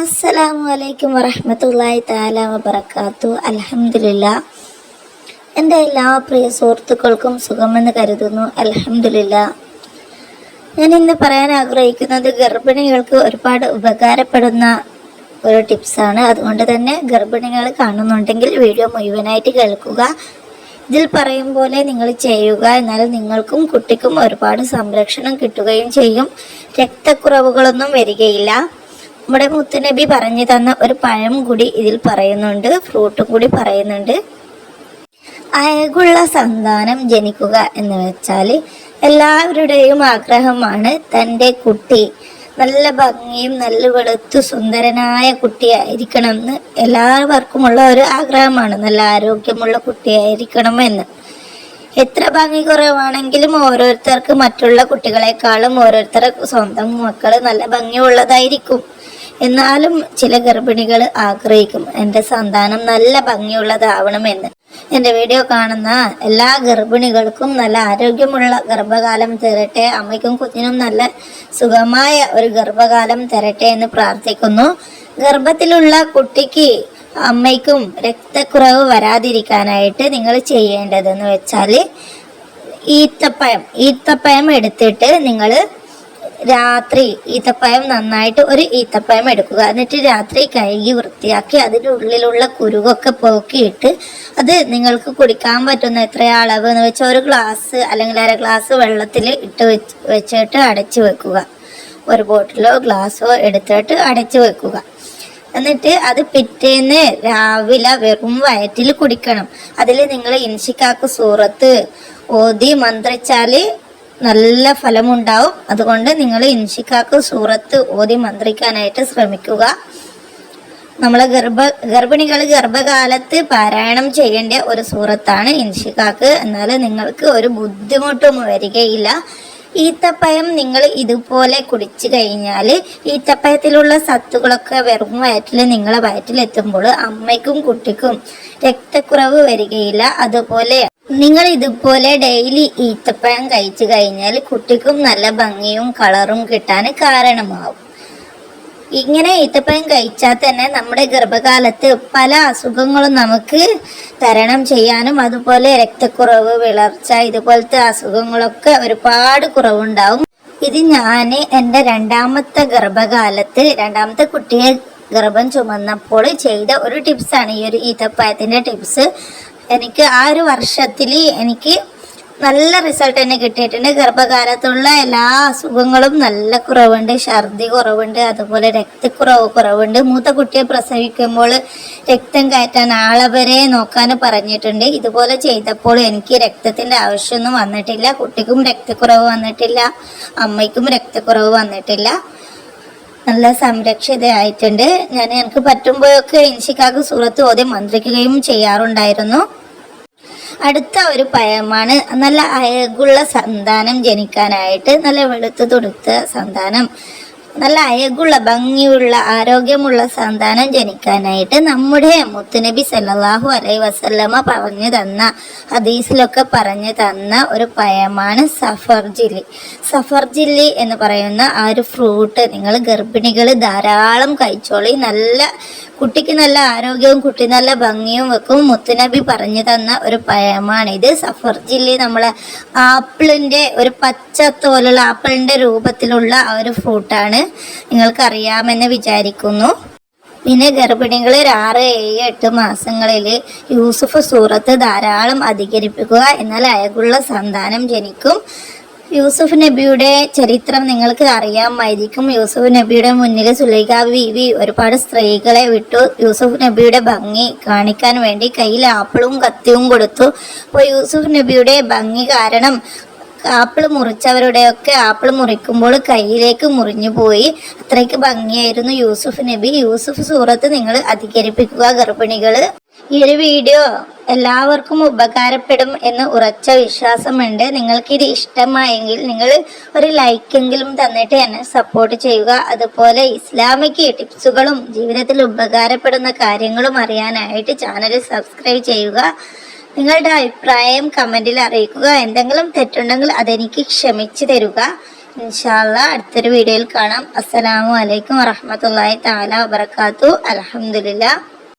അസ്സലാമു വറഹ്മത്തുള്ളാഹി തആല വബറകാതുഹു. അൽഹംദുലില്ലാഹ്. എൻ്റെ എല്ലാ പ്രിയ സുഹൃത്തുക്കൾക്കും സുഖമെന്ന് കരുതുന്നു. അൽഹംദുലില്ലാഹ്. ഞാൻ ഇന്ന് പറയാൻ ആഗ്രഹിക്കുന്നത് ഗർഭിണികൾക്ക് ഒരുപാട് ഉപകാരപ്പെടുന്ന ഒരു ടിപ്സാണ്. അതുകൊണ്ട് തന്നെ ഗർഭിണികൾ കാണുന്നുണ്ടെങ്കിൽ വീഡിയോ മുഴുവനായിട്ട് കേൾക്കുക. ഇതിൽ പറയും പോലെ നിങ്ങൾ ചെയ്യുക. എന്നാൽ നിങ്ങൾക്കും കുട്ടിക്കും ഒരുപാട് സംരക്ഷണം കിട്ടുകയും ചെയ്യും. രക്തക്കുറവുകളൊന്നും വരികയില്ല. നമ്മുടെ മുത്തുനബി പറഞ്ഞു തന്ന ഒരു പഴം കൂടി ഇതിൽ പറയുന്നുണ്ട്, ഫ്രൂട്ടും കൂടി പറയുന്നുണ്ട്. അഴകുള്ള സന്താനം ജനിക്കുക എന്ന് വെച്ചാൽ എല്ലാവരുടെയും ആഗ്രഹമാണ് തൻ്റെ കുട്ടി നല്ല ഭംഗിയും നല്ല വെളുത്തു സുന്ദരനായ കുട്ടിയായിരിക്കണം എന്ന് എല്ലാവർക്കുമുള്ള ഒരു ആഗ്രഹമാണ്. നല്ല ആരോഗ്യമുള്ള കുട്ടിയായിരിക്കണം എന്ന്. എത്ര ഭംഗി കുറവാണെങ്കിലും ഓരോരുത്തർക്ക് മറ്റുള്ള കുട്ടികളെക്കാളും ഓരോരുത്തരുടെ സ്വന്തം മക്കൾ നല്ല ഭംഗിയുള്ളതായിരിക്കും. എന്നാലും ചില ഗർഭിണികൾ ആഗ്രഹിക്കും എൻ്റെ സന്താനം നല്ല ഭംഗിയുള്ളതാവണമെന്ന്. എൻ്റെ വീഡിയോ കാണുന്ന എല്ലാ ഗർഭിണികൾക്കും നല്ല ആരോഗ്യമുള്ള ഗർഭകാലം തരട്ടെ. അമ്മയ്ക്കും കുഞ്ഞിനും നല്ല സുഖമായ ഒരു ഗർഭകാലം തരട്ടെ എന്ന് പ്രാർത്ഥിക്കുന്നു. ഗർഭത്തിലുള്ള കുട്ടിക്ക് അമ്മയ്ക്കും രക്തക്കുറവ് വരാതിരിക്കാനായിട്ട് നിങ്ങൾ ചെയ്യേണ്ടതെന്ന് വെച്ചാൽ ഈത്തപ്പഴം എടുത്തിട്ട് നിങ്ങൾ രാത്രി ഈത്തപ്പഴം നന്നായിട്ട് ഒരു ഈത്തപ്പഴം എടുക്കുക. എന്നിട്ട് രാത്രി കഴുകി വൃത്തിയാക്കി അതിൻ്റെ ഉള്ളിലുള്ള കുരുകൊക്കെ പോക്കിയിട്ട് അത് നിങ്ങൾക്ക് കുടിക്കാൻ പറ്റുന്ന എത്ര അളവ് എന്ന് വെച്ചാൽ ഒരു ഗ്ലാസ് അല്ലെങ്കിൽ അര ഗ്ലാസ് വെള്ളത്തിൽ ഇട്ട് വെച്ചിട്ട് അടച്ചു വെക്കുക. ഒരു ബോട്ടിലോ ഗ്ലാസ്സോ എടുത്തിട്ട് അടച്ചു വെക്കുക. എന്നിട്ട് അത് പിറ്റേന്ന് രാവിലെ വെറും വയറ്റിൽ കുടിക്കണം. അതിൽ നിങ്ങൾ ഇൻഷിക്കാക്ക് സൂറത്ത് ഓതി മന്ത്രിച്ചാൽ നല്ല ഫലമുണ്ടാവും. അതുകൊണ്ട് നിങ്ങൾ ഇൻഷിക്കാക്ക് സൂറത്ത് ഓതി മന്ത്രിക്കാനായിട്ട് ശ്രമിക്കുക. നമ്മളെ ഗർഭിണികൾ ഗർഭകാലത്ത് പാരായണം ചെയ്യേണ്ട ഒരു സൂറത്താണ് ഇൻഷിക്കാക്ക്. എന്നാൽ നിങ്ങൾക്ക് ഒരു ബുദ്ധിമുട്ടും വരികയില്ല. ഈത്തപ്പഴം നിങ്ങൾ ഇതുപോലെ കുടിച്ചു കഴിഞ്ഞാൽ ഈത്തപ്പഴത്തിലുള്ള സത്തുകളൊക്കെ വെറും വയറ്റിൽ നിങ്ങളെ വയറ്റിലെത്തുമ്പോൾ അമ്മയ്ക്കും കുട്ടിക്കും രക്തക്കുറവ് വരികയില്ല. അതുപോലെ നിങ്ങൾ ഇതുപോലെ ഡെയിലി ഈത്തപ്പഴം കഴിച്ചു കഴിഞ്ഞാൽ കുട്ടിക്കും നല്ല ഭംഗിയും കളറും കിട്ടാൻ കാരണമാവും. ഇങ്ങനെ ഈത്തപ്പഴം കഴിച്ചാൽ തന്നെ നമ്മുടെ ഗർഭകാലത്ത് പല അസുഖങ്ങളും നമുക്ക് തരണം ചെയ്യാനും അതുപോലെ രക്തക്കുറവ്, വിളർച്ച ഇതുപോലത്തെ അസുഖങ്ങളൊക്കെ ഒരുപാട് കുറവുണ്ടാവും. ഇത് ഞാൻ എൻ്റെ രണ്ടാമത്തെ ഗർഭകാലത്ത് രണ്ടാമത്തെ കുട്ടിയെ ഗർഭം ചുമന്നപ്പോൾ ചെയ്ത ഒരു ടിപ്സാണ് ഈ ഒരു ഈത്തപ്പഴത്തിൻ്റെ ടിപ്സ്. എനിക്ക് ആ ഒരു വർഷത്തിൽ എനിക്ക് നല്ല റിസൾട്ട് തന്നെ കിട്ടിയിട്ടുണ്ട്. ഗർഭകാലത്തുള്ള എല്ലാ അസുഖങ്ങളും നല്ല കുറവുണ്ട്. ഛർദി കുറവുണ്ട്, അതുപോലെ കുറവുണ്ട്. മൂത്ത കുട്ടിയെ പ്രസവിക്കുമ്പോൾ രക്തം കയറ്റാൻ ആളവരെ നോക്കാൻ പറഞ്ഞിട്ടുണ്ട്. ഇതുപോലെ ചെയ്തപ്പോൾ എനിക്ക് രക്തത്തിൻ്റെ ആവശ്യമൊന്നും വന്നിട്ടില്ല. കുട്ടിക്കും രക്തക്കുറവ് വന്നിട്ടില്ല, അമ്മയ്ക്കും രക്തക്കുറവ് വന്നിട്ടില്ല. നല്ല സംരക്ഷിതയായിട്ടുണ്ട്. എനിക്ക് പറ്റുമ്പോഴൊക്കെ ഇൻഷിക്കാക്ക് സൂറത്ത് ഓതി മന്ത്രിക്കുകയും ചെയ്യാറുണ്ടായിരുന്നു. അടുത്ത ഒരു പഴമാണ് നല്ല അഴകുള്ള സന്താനം ജനിക്കാനായിട്ട്. നല്ല വെളുത്തു തുടുത്ത സന്താനം, നല്ല അഴകുള്ള ഭംഗിയുള്ള ആരോഗ്യമുള്ള സന്താനം ജനിക്കാനായിട്ട് നമ്മുടെ മുത്തുനബി സല്ലല്ലാഹു അലൈഹി വസല്ലമ പറഞ്ഞു തന്ന ഹദീസിലൊക്കെ പറഞ്ഞു തന്ന ഒരു പഴമാണ് സഫർജില്ലി എന്ന് പറയുന്ന ആ ഒരു ഫ്രൂട്ട് നിങ്ങൾ ഗർഭിണികൾ ധാരാളം കഴിച്ചോളി. കുട്ടിക്ക് നല്ല ആരോഗ്യവും കുട്ടി നല്ല ഭംഗിയും വെക്കും. മുത്തുനബി പറഞ്ഞു തന്ന ഒരു പഴമാണിത്. സഫർജില്ലി നമ്മളെ ആപ്പിളിൻ്റെ ഒരു പച്ചത്തോലുള്ള ആപ്പിളിൻ്റെ രൂപത്തിലുള്ള ആ ഒരു ഫ്രൂട്ടാണ്. നിങ്ങൾക്കറിയാമെന്ന് വിചാരിക്കുന്നു. പിന്നെ ഗർഭിണികൾ 6, 7, 8 മാസങ്ങളിൽ യൂസുഫ് സൂറത്ത് ധാരാളം അധികരിപ്പിക്കുക. എന്നാൽ അഴകുള്ള സന്താനം ജനിക്കും. യൂസുഫ് നബിയുടെ ചരിത്രം നിങ്ങൾക്ക് അറിയാമായിരിക്കും. യൂസുഫ് നബിയുടെ മുന്നിൽ സുലൈഖ ബീവി ഒരുപാട് സ്ത്രീകളെ വിട്ടു. യൂസുഫ് നബിയുടെ ഭംഗി കാണിക്കാൻ വേണ്ടി കയ്യിൽ ആപ്പിളും കത്തിയും കൊടുത്തു. അപ്പോൾ യൂസുഫ് നബിയുടെ ഭംഗി കാരണം ആപ്പിൾ മുറിച്ചവരുടെയൊക്കെ ആപ്പിൾ മുറിക്കുമ്പോൾ കയ്യിലേക്ക് മുറിഞ്ഞു പോയി. അത്രയ്ക്ക് ഭംഗിയായിരുന്നു യൂസുഫ് നബി. യൂസുഫ് സൂറത്ത് നിങ്ങൾ അധികരിപ്പിക്കുക ഗർഭിണികൾ. ഈ ഒരു വീഡിയോ എല്ലാവർക്കും ഉപകാരപ്പെടും എന്ന് ഉറച്ച വിശ്വാസമുണ്ട്. നിങ്ങൾക്കിത് ഇഷ്ടമായെങ്കിൽ നിങ്ങൾ ഒരു ലൈക്കെങ്കിലും തന്നിട്ട് എന്നെ സപ്പോർട്ട് ചെയ്യുക. അതുപോലെ ഇസ്ലാമിക് ടിപ്സുകളും ജീവിതത്തിൽ ഉപകാരപ്പെടുന്ന കാര്യങ്ങളും അറിയാനായിട്ട് ചാനൽ സബ്സ്ക്രൈബ് ചെയ്യുക. നിങ്ങളുടെ അഭിപ്രായം കമൻറ്റിൽ അറിയിക്കുക. എന്തെങ്കിലും തെറ്റുണ്ടെങ്കിൽ അതെനിക്ക് ക്ഷമിച്ചു തരുക. ഇൻഷാ അല്ലാഹ് അടുത്തൊരു വീഡിയോയിൽ കാണാം. അസ്സലാമു അലൈക്കും വറഹ്മത്തുള്ളാഹി തആല വബറകാതുഹു. അൽഹംദുലില്ലാഹ്.